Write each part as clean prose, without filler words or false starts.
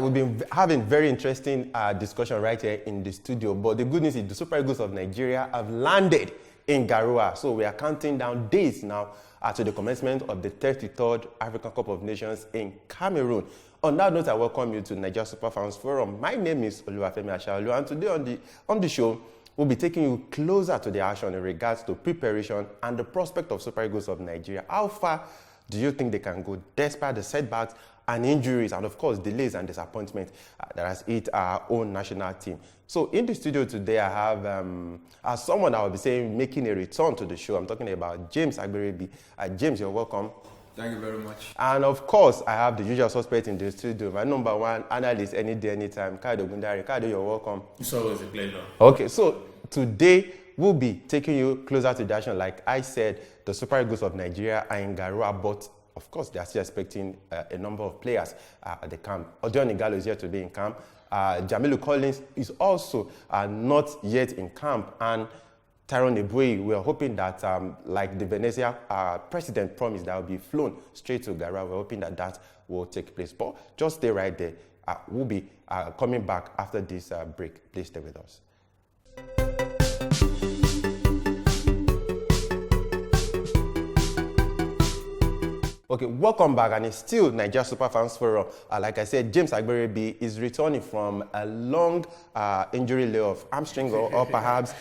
we've been having very interesting discussion right here in the studio. But the good news is the Super Eagles of Nigeria have landed in Garoua. So we are counting down days now to the commencement of the 33rd African Cup of Nations in Cameroon. On that note, I welcome you to Nigeria Super Fans Forum. My name is Oluwafemi Ashaolu, and today on the show, we'll be taking you closer to the action in regards to preparation and the prospect of Super Eagles of Nigeria. How far do you think they can go despite the setbacks and injuries and, of course, delays and disappointment that has hit our own national team? So in the studio today, I have someone I will be saying making a return to the show. I'm talking about James Agberebi. James, you're welcome. Thank you very much. And of course, I have the usual suspect in the studio, my number one analyst any day, anytime, Kado Gundari. Kado, you're welcome. It's always a pleasure. Okay, so today we'll be taking you closer to the action. Like I said, the Super Eagles of Nigeria are in Garoua, but of course, they are still expecting a number of players at the camp. Odion Ighalo is yet to be in camp. Jamilu Collins is also not yet in camp. And Tyrone Eboué, we are hoping that, like the Venezia president promised, that will be flown straight to Garoua. We're hoping that that will take place. But just stay right there. We'll be coming back after this break. Please stay with us. Okay, welcome back, and it's still Nigeria Super Fans Forum. Like I said, James Agberebi is returning from a long injury layoff, hamstring or perhaps.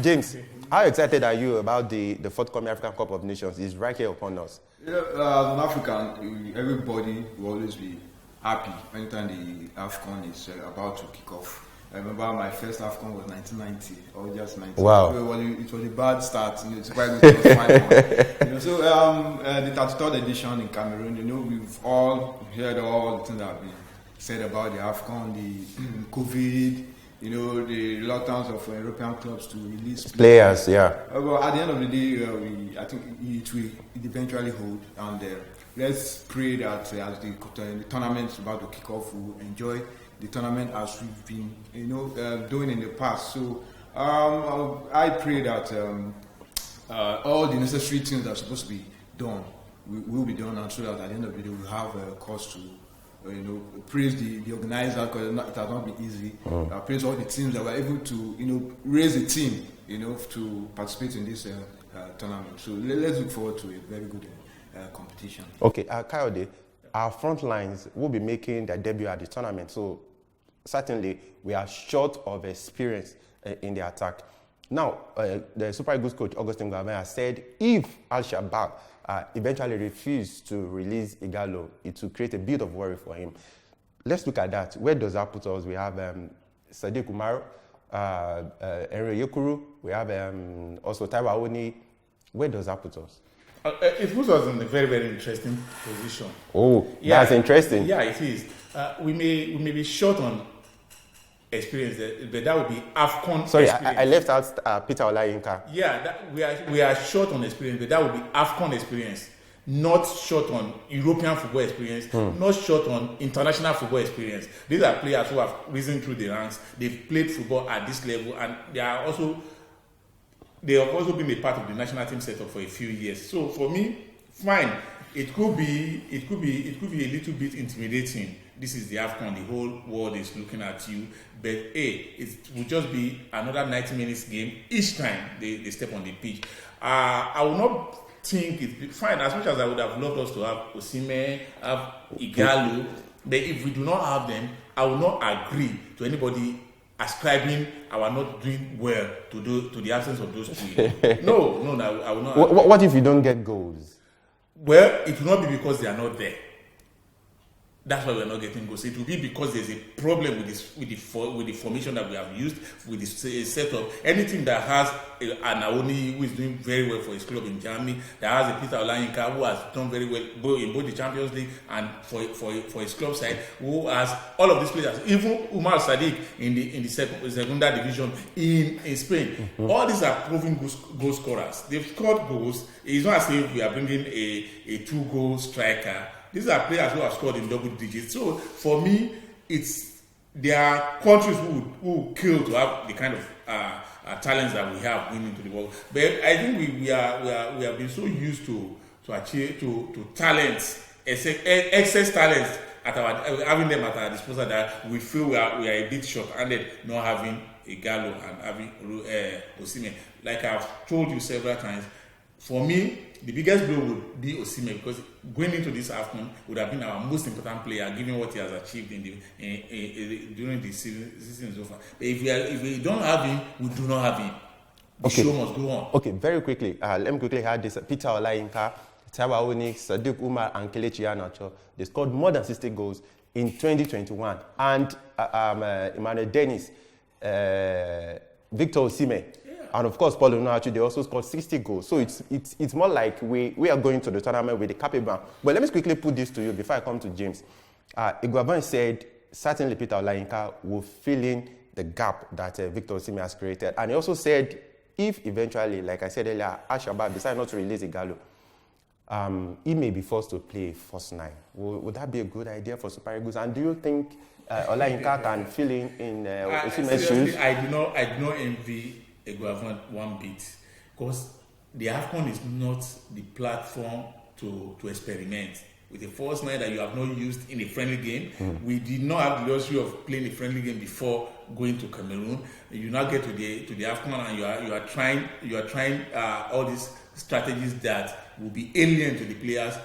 James, how excited are you about the forthcoming African Cup of Nations? It's right here upon us. Yeah, as an African, everybody will always be happy anytime the AFCON is about to kick off. I remember my first AFCON was 1990 or just 90. Wow. It was a bad start. It's quite good. So the 33rd edition in Cameroon, we've all heard all the things that have been said about the AFCON, the COVID, the reluctance of European clubs to release players. Yeah. But at the end of the day, I think it will eventually hold, and let's pray that as the tournament is about to kick off, we'll enjoy the tournament as we've been, doing in the past. So I pray that all the necessary things that are supposed to be done will be done, and so that at the end of the day we'll have a cause to, praise the organizer, because it has not been easy. Praise all the teams that were able to, raise a team, to participate in this tournament. So let's look forward to a very good competition. Okay, Kayode, our front lines will be making their debut at the tournament. So certainly, we are short of experience in the attack. Now, the Super Eagles coach, Augustin Gavin, has said if Al-Shabaab eventually refuse to release Ighalo, it will create a bit of worry for him. Let's look at that. Where does that put us? We have Sadiq Umar, Henry Yekuru, we have also Taiwo Awoni. Where does that put us? It puts us in a very, very interesting position. Oh, yeah, that's interesting. Yeah, it is. We may be short on experience, but that would be AFCON. Sorry, experience. I left out Peter Olayinka. Yeah, we are short on experience, but that would be AFCON experience, not short on European football experience, not short on international football experience. These are players who have risen through the ranks. They've played football at this level, and they have also been a part of the national team setup for a few years. So for me, fine. It could be a little bit intimidating. This is the AFCON, the whole world is looking at you. But it will just be another 90 minutes game each time they step on the pitch. I will not think it's fine, as much as I would have loved us to have Osimhen, have Ighalo. But if we do not have them, I will not agree to anybody ascribing our not doing well to the absence of those two. No, I will not. What if you don't get goals? Well, it will not be because they are not there. That's why we're not getting goals. It will be because there's a problem with the formation that we have used, with the setup. Anything that has an Awoni who is doing very well for his club in Germany, that has a Peter Olayinka who has done very well in both the Champions League and for his club side, who has all of these players, even Umar Sadiq in the Segunda division in Spain. All these are proven goal scorers. They've scored goals. It's not as if we are bringing a 2-goal striker. These are players who have scored in double digits. So for me, there are countries who kill to have the kind of talents that we have going into the world. But I think we have been so used to talents, excess talents having them at our disposal that we feel we are a bit short-handed not having Ighalo and having Osimhen. Like I've told you several times, for me, the biggest blow would be Osimhen, because going into this AFCON would have been our most important player, given what he has achieved during the season so far. But if we don't have him, we do not have him. The show must go on. Okay, very quickly. Let me quickly add this. Peter Olayinka, Taiwo Awoniyi, Sadiq Umar, and Kelechi Iheanacho, they scored more than 60 goals in 2021. And Emmanuel Dennis, Victor Osimhen, and of course Paul Onuachu, they also scored 60 goals. So it's more like we are going to the tournament with the capable. But let me quickly put this to you before I come to James. Iguaban said certainly Peter Olayinka will fill in the gap that Victor Osimhen has created. And he also said if eventually, like I said earlier, Al-Shabaab decide not to release Ighalo, he may be forced to play first nine. Would that be a good idea for Super Eagles? And do you think Olayinka can fill in Osimhen's shoes? I do not envy Iguaban one bit, because the AFCON is not the platform to experiment with a first nine that you have not used in a friendly game. We did not have the luxury of playing a friendly game before going to Cameroon. You now get to the AFCON and you are trying all these strategies that will be alien to the players.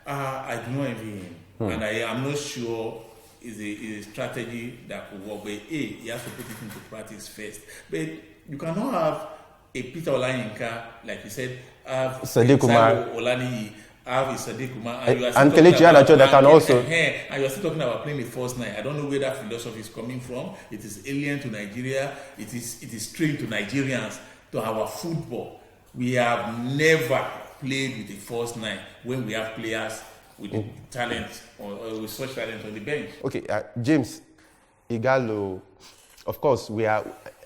I do not envy him, and I am not sure is a strategy that will work. But he has to put it into practice first. But you cannot have a Peter Olayinka, like you said, have Sadiq Umar, Olaniyi, have a Sadiq Umar, and Kelechi Iheanacho that can also. And you are still talking about playing the first nine. I don't know where that philosophy is coming from. It is alien to Nigeria. It is strange to Nigerians, to our football. We have never played with the first nine when we have players with talent or with such talent on the bench. Okay, James, Ighalo, of course,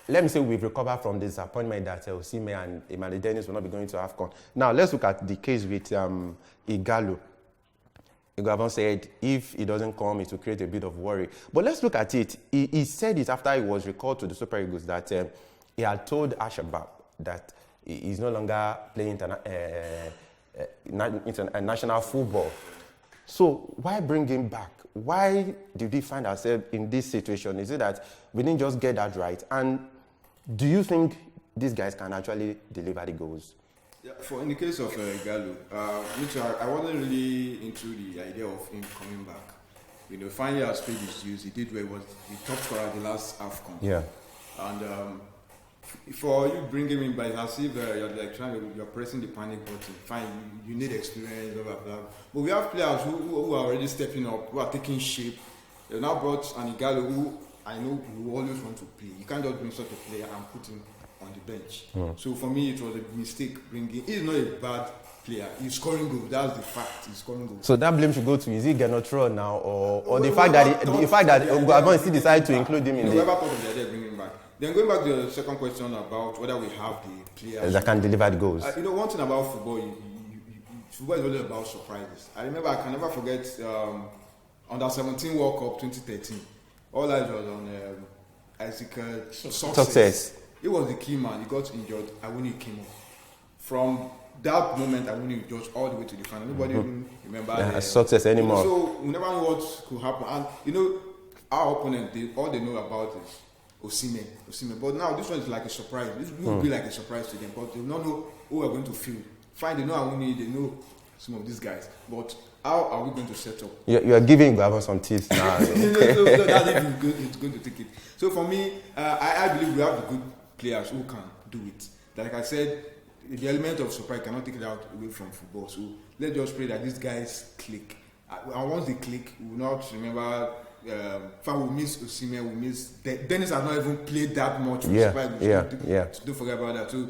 let me say we've recovered from the disappointment that Osimhen and Emmanuel Dennis will not be going to AFCON. Now, let's look at the case with Ighalo. Iguaban said if he doesn't come, it will create a bit of worry. But let's look at it. He said it after he was recalled to the Super Eagles that he had told Al-Shabaab that he's no longer playing international football. So why bring him back? Why did we find ourselves in this situation? Is it that we didn't just get that right? And do you think these guys can actually deliver the goals? Yeah, in the case of Ighalo, I wasn't really into the idea of him coming back. Finally has paid his dues. He did well. He was the top scorer at the last AFCON. Yeah. And for you bringing him back, as if you're pressing the panic button. Fine, you need experience, blah blah blah. But we have players who are already stepping up, who are taking shape. They've now brought an Ighalo who I know will always want to play. You can't just bring such a player and put him on the bench. So for me, it was a mistake bringing. He's not a bad player. He's scoring goals. That's the fact. He's scoring goals. So that blame should go to is it Genotro now, or the fact that Iguaban still decided to include him in the. Whoever thought of the idea of bringing him back. Then going back to the second question about whether we have the players that can deliver the goals. One thing about football, football is really about surprises. I can never forget under 17 World Cup 2013. All eyes was on Isaac Success. He was the key man. He got injured. Awoniyi came off. From that moment, Awoniyi just all the way to the final. Nobody even remember Success anymore. So we never knew what could happen. And our opponent, all they know about is Osimhen. But now this one is like a surprise. This will be like a surprise to them, but they don't know who we're going to field. Fine, they know Awoniyi, they know some of these guys, but how are we going to set up? You are giving Iguaban some tips now. So that's even good. It's going to take it. So for me, I believe we have the good players who can do it. Like I said, the element of surprise cannot take it out away from football. So let's just pray that these guys click. And once they click, we will not remember. We miss Osimhen, we miss Dennis has not even played that much. Don't forget about that. So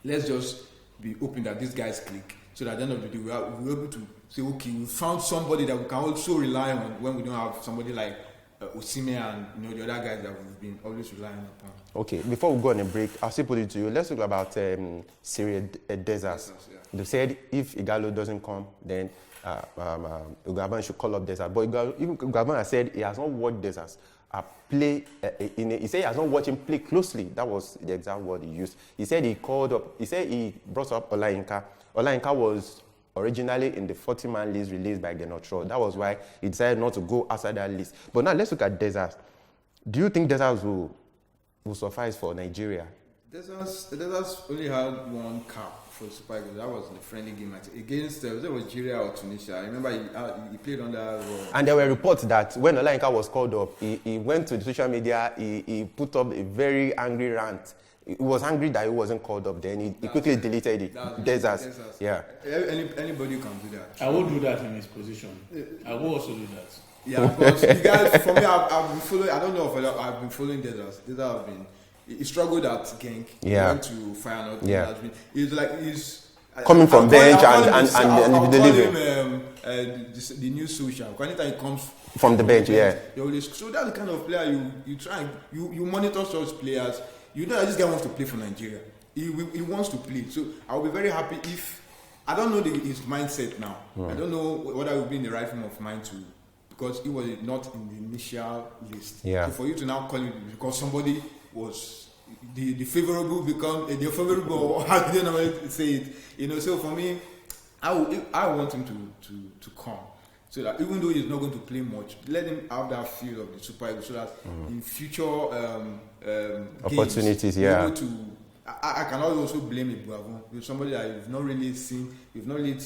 let's just be open that these guys click. So that at the end of the day, we're able to say, okay, we found somebody that we can also rely on when we don't have somebody like Osimhen and the other guys that we've been always relying upon. Okay, before we go on a break, I'll still put it to you. Let's talk about Syria Desert. They said if Ighalo doesn't come, then Iguaban should call up Desert. But Iguaban has said he has not watched Desert play. He said he has not watched him play closely. That was the exact word he used. He said he called up. He said he brought up Olayinka. Olayinka was originally in the 40-man list released by the North Shore. That was why he decided not to go outside that list. But now let's look at Deserts. Do you think Deserts will suffice for Nigeria? Deserts only had one cap for Super Eagles. That was in the friendly game against Algeria or Tunisia. I remember he played under. And there were reports that when Olayinka was called up, he went to the social media. He put up a very angry rant. He was angry that he wasn't called up. Then he quickly deleted it. Deserts. Yeah. Anybody can do that. I will do that in his position. I will also do that. Yeah, because you guys, for me, I've been following. I don't know if I've been following Deserts. Deserts have been. He struggled at Genk. Yeah. He went to Feyenoord. Yeah. He's coming from bench and delivering. The new social. Anytime he comes from the bench, yeah. So that's the kind of player you try. You monitor such players. You know that this guy wants to play for Nigeria. He wants to play. So I'll be very happy if I don't know his mindset now. I don't know whether he will be in the right frame of mind to, because he was not in the initial list. Yeah. So for you to now call him because somebody was the favorable become the favorable, how do you normally say it? You know, so for me, I want him to come. So that even though he's not going to play much, let him have that feel of the Super Eagles so that in future opportunities, games, I cannot also blame Ibuavon. With somebody that you've not really seen, you've not really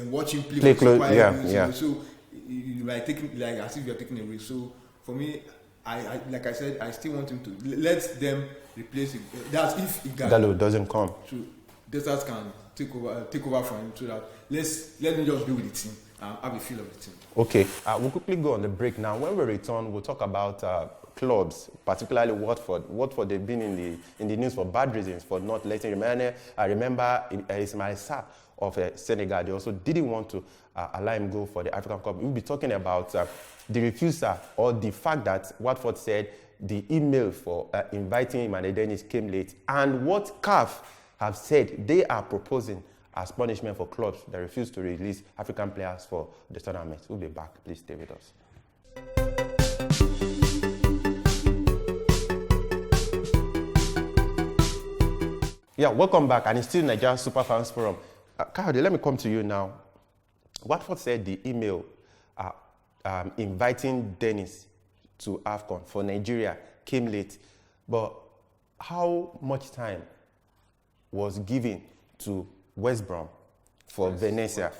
watch him play for Super Eagles. Yeah. So you like taking like as if you're taking a risk. So for me, I like I said, I still want him to let them replace him. That's if Ighalo doesn't come. So Deserts can take over from him so that let him just be with the team. Have a feel of the team. Okay, we'll quickly go on the break now. When we return, we'll talk about clubs, particularly Watford. Watford, they've been in the news for bad reasons, for not letting Remane. I remember Ismail Sarr of Senegal. They also didn't want to allow him go for the African Cup. We'll be talking about the refusal or the fact that Watford said the email for inviting Emmanuel Dennis came late, and what CAF have said they are proposing as punishment for clubs that refuse to release African players for the tournament. We'll be back. Please stay with us. Yeah, welcome back. And it's still Nigeria Super Fans Forum. Kayode, let me come to you now. Watford said the email inviting Dennis to AFCON for Nigeria came late. But how much time was given to West Brom for Venezia?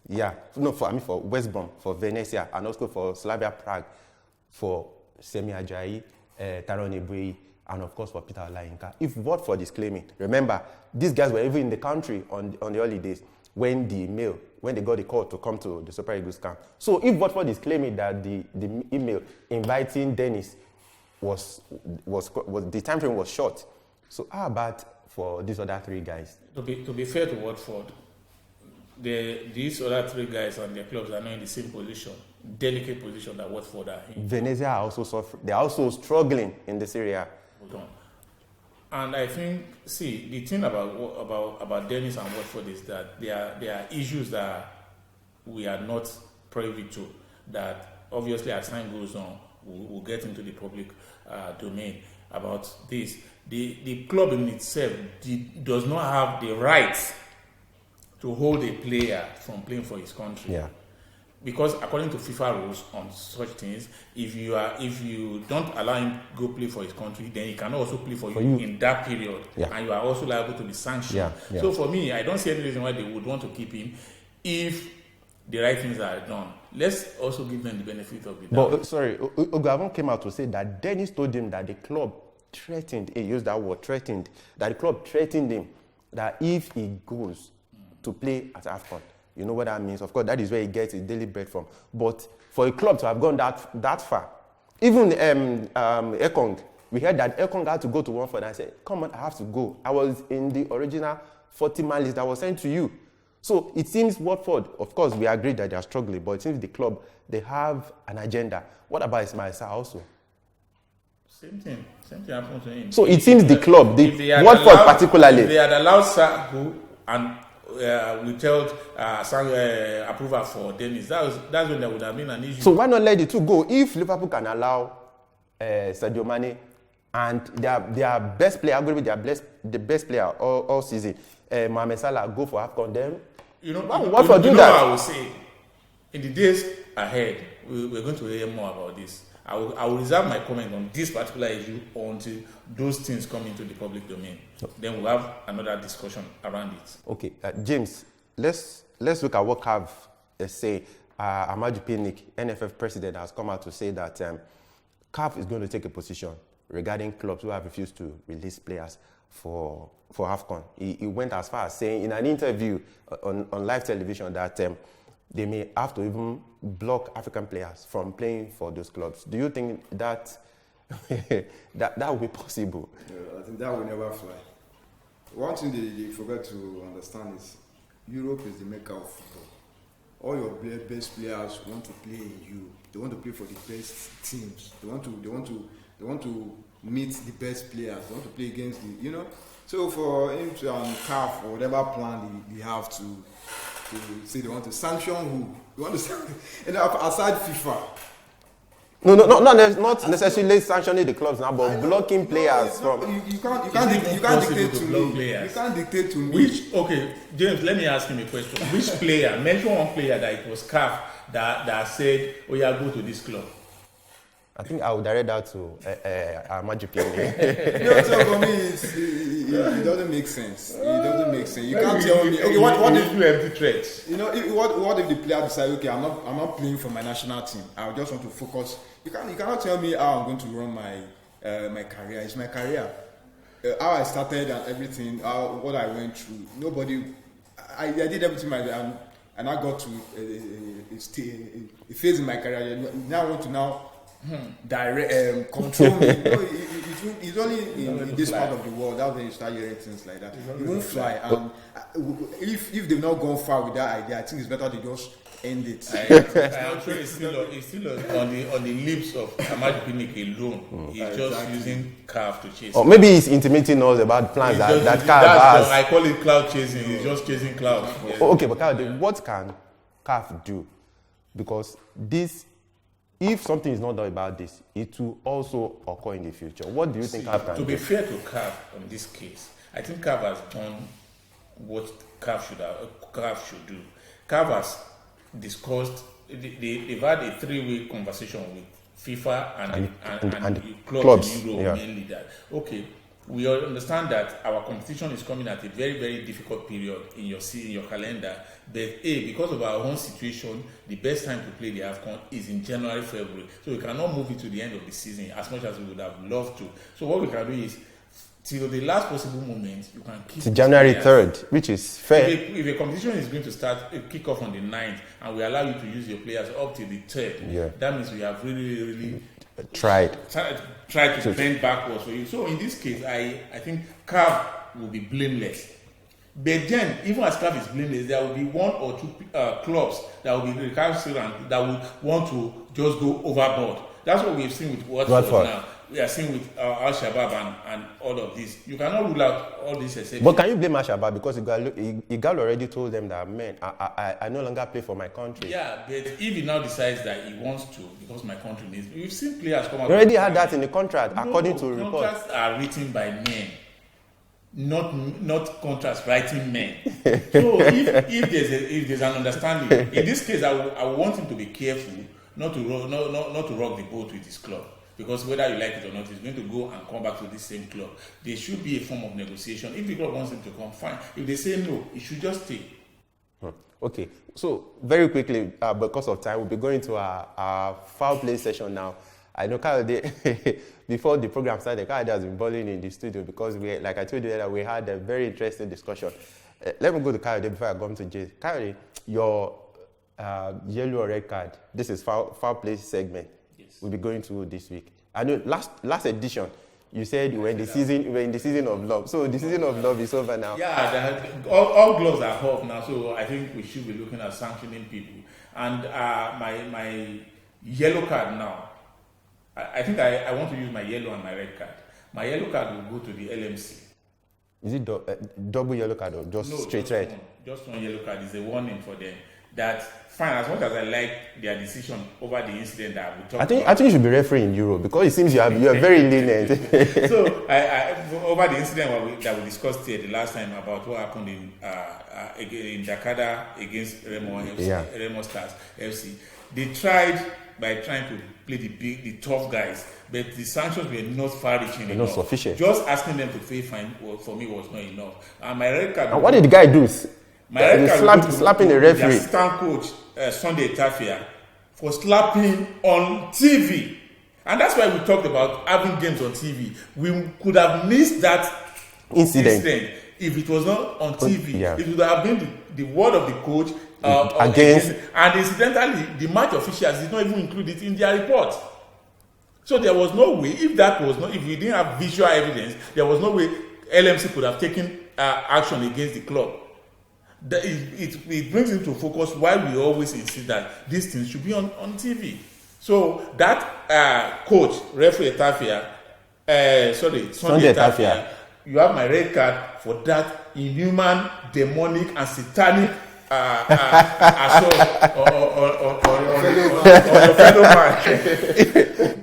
Yeah, no, for West Brom for Venezia, and also for Slavia Prague for Semi Ajayi, Taron Ebueyi, and of course for Peter Olayinka. If Watford is claiming, remember, these guys were even in the country on the holidays when they got the call to come to the Super Eagles camp. So if Watford is claiming that the email inviting Dennis was the time frame was short, so how about for these other three guys? To be fair to Watford, these other three guys and their clubs are not in the same position, delicate position that Watford are in. Venezia are they're also struggling in this area. And I think, the thing about Dennis and Watford is that there are issues that we are not privy to, that obviously as time goes on, we'll get into the public domain about this. The club in itself does not have the right to hold a player from playing for his country. Yeah. Because according to FIFA rules on such things, if you don't allow him to go play for his country, then he can also play for you in that period, and you are also liable to be sanctioned. Yeah. So for me, I don't see any reason why they would want to keep him if the right things are done. Let's also give them the benefit of the doubt. But Ogavon came out to say that Dennis told him that the club threatened, he used that word, threatened, that the club threatened him that if he goes to play at AFCON, you know what that means. Of course, that is where he gets his daily bread from. But for a club to have gone that far, even Ekong, we heard that Ekong had to go to Watford and I said, come on, I have to go. I was in the original 40-man list that was sent to you. So it seems Watford, of course, we agree that they are struggling, but it seems the club, they have an agenda. What about Ismail Sarr also? Same thing happens to him. So it seems the club, Watford particularly. If they had allowed Sarr go and withheld approval for Dennis, that's when there would have been an issue. So why not let the two go? If Liverpool can allow Sadio Mane and their best player, arguably the best player all season, Mohamed Salah, go for AFCON, then You know, what for do that? What I will say, in the days ahead, we're going to hear more about this. I will reserve my comment on this particular issue until those things come into the public domain. Then we'll have another discussion around it. Okay, James, let's look at what CAF is saying. Amaju Pinnick, NFF president, has come out to say that CAF is going to take a position regarding clubs who have refused to release players for AFCON. He went as far as saying in an interview on live television that they may have to even block African players from playing for those clubs. Do you think that that will be possible? I think that will never fly. One thing they forget to understand is Europe is the mecca of football. All your best players want to play in Europe. They want to play for the best teams. They want to meet the best players. They want to play against the. So for him to CAF or whatever plan they have to say they want to sanction who? They want to aside FIFA. No, not necessarily sanctioning the clubs now, but blocking players from. You can't dictate to me. You can't dictate to me. Okay, James, let me ask him a question. Which player? Mention one player that it was CAF that said, "Oh yeah, go to this club." I think I would direct that to Amaju Pinnick. So for me, it doesn't make sense. It doesn't make sense. You can't tell me. Okay, what if you empty threats? What if the player decides, okay, I'm not playing for my national team. I just want to focus. You cannot tell me how I'm going to run my career. It's my career. How I started and everything. What I went through. Nobody. I did everything and I got to a phase in my career. Now I want to direct control me. It's only in this part of the world that's when you start hearing things like that. You won't fly. If they've not gone far with that idea, I think it's better they just end it. I'm sure it's still on the lips of Amaju Pinnick alone. He's just using CAF to chase. Or maybe he's intimating us about plans that CAF has. I call it cloud chasing. He's just chasing cloud. Okay, but Kyle, what can CAF do? Because if something is not done about this, it will also occur in the future. What do you think CAF can do? To be fair to CAF on this case, I think CAF has done what CAF should do. CAF has discussed, they've had a 3-way conversation with FIFA and clubs in Europe, mainly that. Okay, we all understand that our competition is coming at a very, very difficult period in your calendar. But because of our own situation, the best time to play the AFCON is in January, February. So we cannot move it to the end of the season as much as we would have loved to. So what we can do is, till the last possible moment, you can keep... To January 3rd, which is fair. If a competition is going to kick off on the 9th, and we allow you to use your players up till the 3rd, that means we have really, really... Tried to bend backwards for you. So in this case, I think CAF will be blameless. But then, even as CAF is blameless, there will be 1 or 2 clubs that will be recalcitrant that will want to just go overboard. That's what we've seen with Watford now. We are seeing with Al-Shabaab and all of this. You cannot rule out all these exceptions. But can you blame Al-Shabaab? Because Ighalo already told them that, man, I no longer play for my country. Yeah, but if he now decides that he wants to, because my country needs... We've seen players come out... We already had that in the contract, according to reports. Contracts are written by men, not contracts writing men. So if there's an understanding, in this case, I want him to be careful not to rock the boat with his club. Because whether you like it or not, he's going to go and come back to this same club. There should be a form of negotiation. If the club wants him to come, fine. If they say no, he should just stay. Okay, so very quickly, because of time, we'll be going to our foul play session now. I know Kayode, before the program started, Kayode has been balling in the studio because like I told you earlier, we had a very interesting discussion. Let me go to Kayode before I come to Jay. Kayode, your yellow or red card, this is foul play segment. We'll be going through this week. I know last edition you said you were in the season of love. So the season of love is over now. Yeah, all gloves are off now. So I think we should be looking at sanctioning people. And my yellow card now. I think I want to use my yellow and my red card. My yellow card will go to the LMC. Is it double yellow card or just straight red? Just one yellow card is a warning for them that fine, as much as I like their decision over the incident that we talked I think you should be refereeing in Europe because it seems you are very lenient. So over the incident that we discussed here the last time about what happened in Jakarta against Remo Stars FC, they tried by trying to play the tough guys, but the sanctions were not far-reaching enough. Not sufficient. Just asking them to pay fine for me was not enough. And my red card. And what did the guy do? Slapping the referee. The assistant coach Sunday Tafia for slapping on TV, and that's why we talked about having games on TV. We could have missed that incident if it was not on TV. Yeah. It would have been the word of the coach against, and incidentally, the match officials did not even include it in their report. So there was no way, if we didn't have visual evidence, there was no way LMC could have taken action against the club. It brings into focus why we always insist that these things should be on TV. So that coach, referee Tafia, Sunday Tafia, you have my red card for that inhuman, demonic, and satanic assault on your fellow man.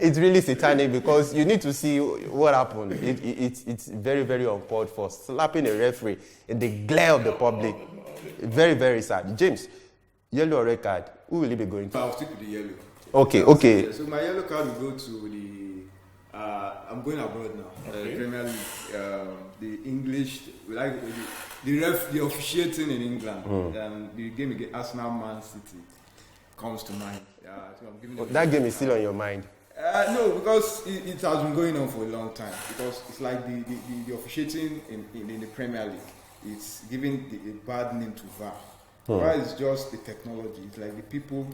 It's really satanic because you need to see what happened. It's very, very uncalled for. Slapping a referee in the glare of the public. Very, very sad. James, yellow or red card, who will it be going to? I'll stick with the yellow. Okay. So my yellow card will go to the. I'm going abroad now. Okay. Premier League, the English, like the officiating in England. The game against Arsenal, Man City comes to mind. So I'm giving that game is still on your mind. No, because it has been going on for a long time. Because it's like the officiating in the Premier League. It's giving a bad name to VAR. VAR is just the technology. It's like the people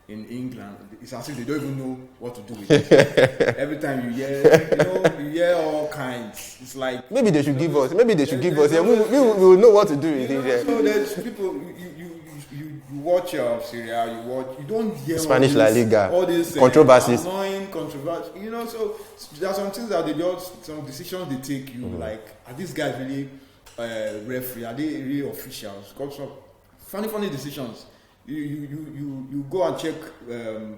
in England, it's as if they don't even know what to do with it. Every time you hear all kinds. It's like maybe they should give us. Yeah, we will know what to do with it. So there's people you watch Syria, you don't hear Spanish La Liga, all these controversies. Annoying controversies. So there are some things that some decisions they take. Like, are these guys really referee? Are they really officials? Got some funny decisions. You go and check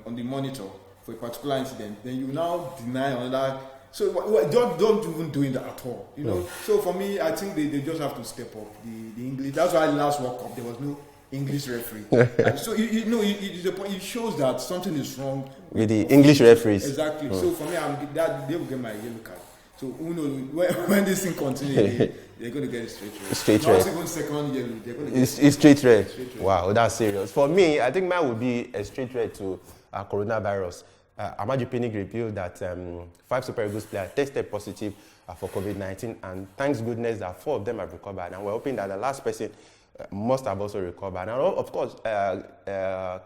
on the monitor for a particular incident, then you now deny another. So don't even doing that at all. So for me, I think they just have to step up the English. That's why last World Cup there was no English referee. So it shows that something is wrong with the English referees. Exactly. So for me, they will get my yellow card. So who knows when this thing continues, they're going to get a straight red. Not even second yellow. They're going to get it's straight red. Wow, that's serious. For me, I think mine would be a straight red to coronavirus. Amaju Pinnick revealed that 5 Super Eagles players tested positive for COVID-19, and thanks goodness that 4 of them have recovered. And we're hoping that the last person must have also recovered. And of course,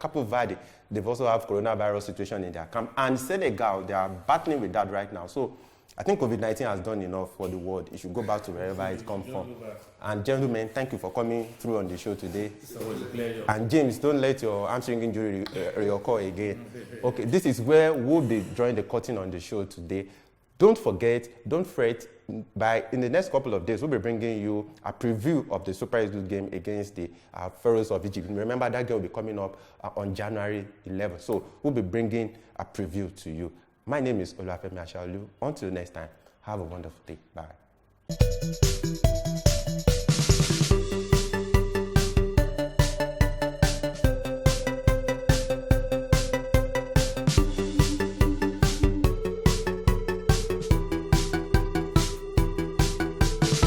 Cape Verde, they've also have coronavirus situation in their camp. And Senegal, they are battling with that right now. So I think COVID-19 has done enough for the world. It should go back to wherever it comes from. And gentlemen, thank you for coming through on the show today. It's always a pleasure. And James, don't let your hamstring injury reoccur again. Okay, this is where we'll be drawing the curtain on the show today. Don't forget, don't fret. In the next couple of days, we'll be bringing you a preview of the Super Eagles game against the Pharaohs of Egypt. Remember, that game will be coming up on January 11th. So we'll be bringing a preview to you. My name is Olafemi Ashaolu. Until next time, have a wonderful day. Bye.